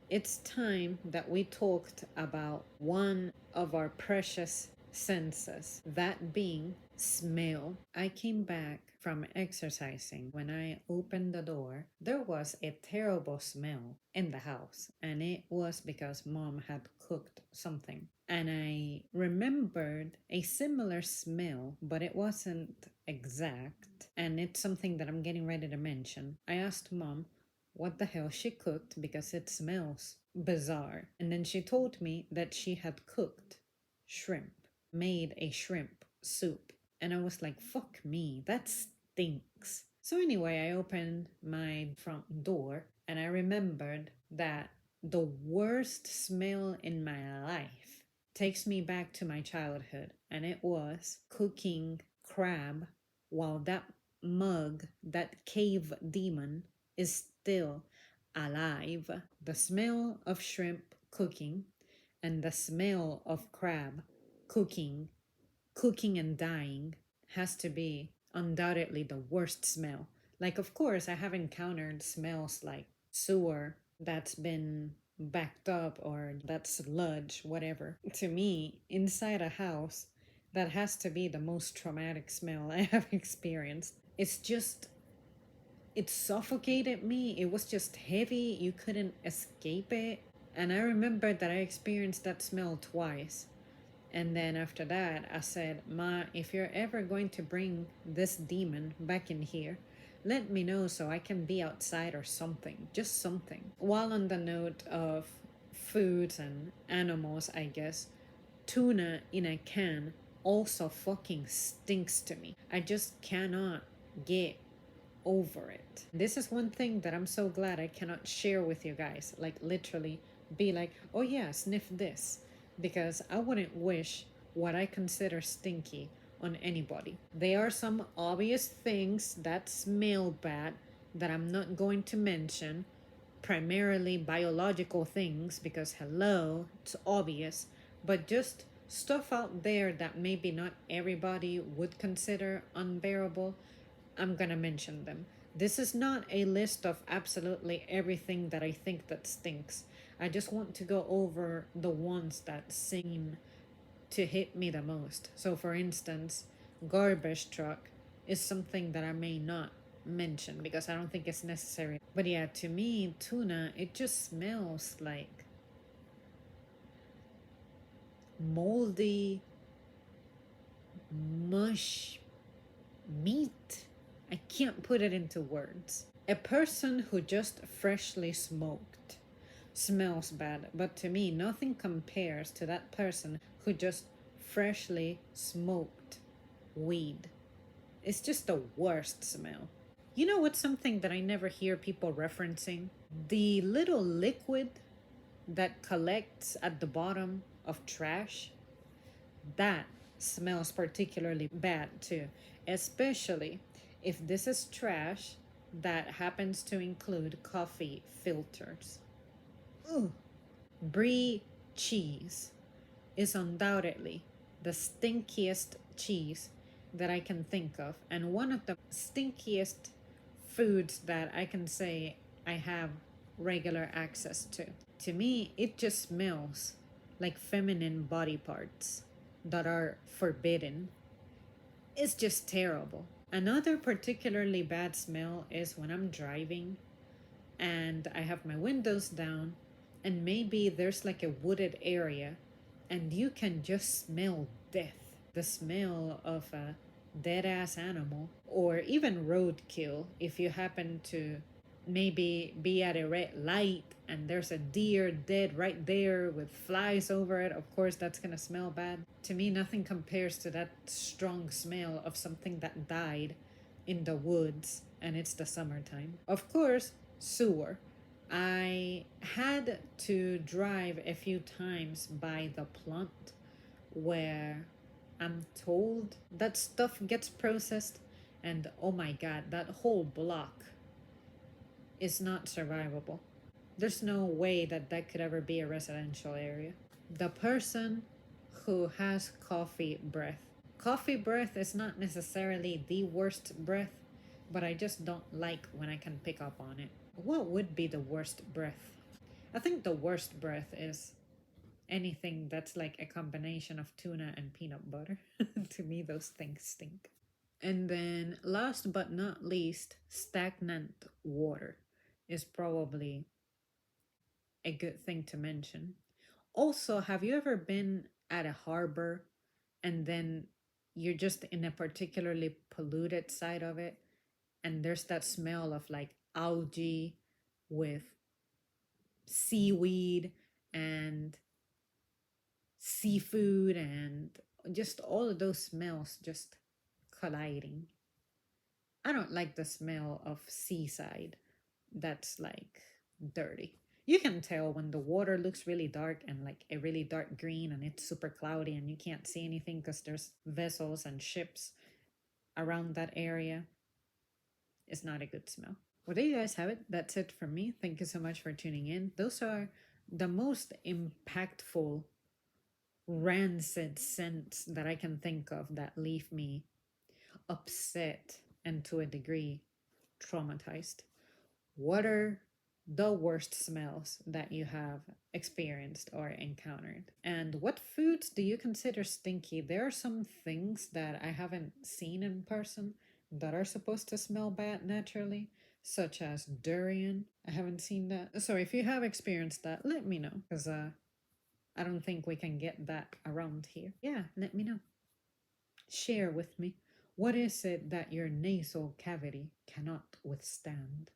it's time that we talked about one of our precious senses, that being smell. I came back from exercising. When I opened the door, there was a terrible smell in the house, and it was because mom had cooked something. And I remembered a similar smell, but it wasn't exact. And it's something that I'm getting ready to mention. I asked mom what the hell she cooked because it smells bizarre. And then she told me that she had cooked shrimp, made a shrimp soup. And I was like, fuck me, that stinks. So, anyway, I opened my front door and I remembered that the worst smell in my life takes me back to my childhood, and it was cooking crab while that mug, that cave demon, is still alive. The smell of shrimp cooking and the smell of crab cooking, cooking and dying has to be undoubtedly the worst smell. Like, of course, I have encountered smells like sewer that's been backed up or that sludge, whatever. To me, inside a house, that has to be the most traumatic smell I have experienced. It suffocated me. It was just heavy. You couldn't escape it. And I remember that I experienced that smell twice. And then after that, I said, Ma, if you're ever going to bring this demon back in here, let me know so I can be outside or something. Just something. While on the note of foods and animals, I guess, tuna in a can also fucking stinks to me. I just cannot get over it. This is one thing that I'm so glad I cannot share with you guys. Like, literally be like, oh yeah, sniff this. Because I wouldn't wish what I consider stinky on anybody. There are some obvious things that smell bad that I'm not going to mention, primarily biological things, because hello, it's obvious, but just stuff out there that maybe not everybody would consider unbearable. I'm gonna mention them. This is not a list of absolutely everything that I think that stinks. I just want to go over the ones that seem to hit me the most. So, for instance, garbage truck is something that I may not mention because I don't think it's necessary. But yeah, to me, tuna, it just smells like moldy mush meat. I can't put it into words. A person who just freshly smoked smells bad, but to me, nothing compares to that person who just freshly smoked weed. It's just the worst smell. You know what's something that I never hear people referencing? The little liquid that collects at the bottom of trash. That smells particularly bad too, especially if this is trash that happens to include coffee filters. Ooh. Brie cheese is undoubtedly the stinkiest cheese that I can think of, and one of the stinkiest foods that I can say I have regular access to. To me, it just smells like feminine body parts that are forbidden. It's just terrible. Another particularly bad smell is when I'm driving and I have my windows down, and maybe there's like a wooded area, and you can just smell death. The smell of a dead ass animal, or even roadkill if you happen to maybe be at a red light and there's a deer dead right there with flies over it. Of course, that's gonna smell bad. To me, nothing compares to that strong smell of something that died in the woods and it's the summertime. Of course, sewer. I had to drive a few times by the plant where I'm told that stuff gets processed, and oh my god, that whole block is not survivable. There's no way that that could ever be a residential area. The person who has coffee breath. Coffee breath is not necessarily the worst breath, but I just don't like when I can pick up on it. What would be the worst breath? I think the worst breath is anything that's like a combination of tuna and peanut butter. To me, those things stink. And then, last but not least, stagnant water is probably a good thing to mention. Also, have you ever been at a harbor and then you're just in a particularly polluted side of it, and there's that smell of like algae with seaweed and seafood and just all of those smells just colliding? I don't like the smell of seaside that's like dirty. You can tell when the water looks really dark and like a really dark green and it's super cloudy and you can't see anything because there's vessels and ships around that area. It's not a good smell. Well, there you guys have it. That's it from me. Thank you so much for tuning in. Those are the most impactful rancid scents that I can think of that leave me upset and to a degree traumatized. What are the worst smells that you have experienced or encountered? And what foods do you consider stinky? There are some things that I haven't seen in person that are supposed to smell bad naturally, such as durian. I haven't seen that. So if you have experienced that, let me know, because I don't think we can get that around here. Yeah, let me know. Share with me. What is it that your nasal cavity cannot withstand?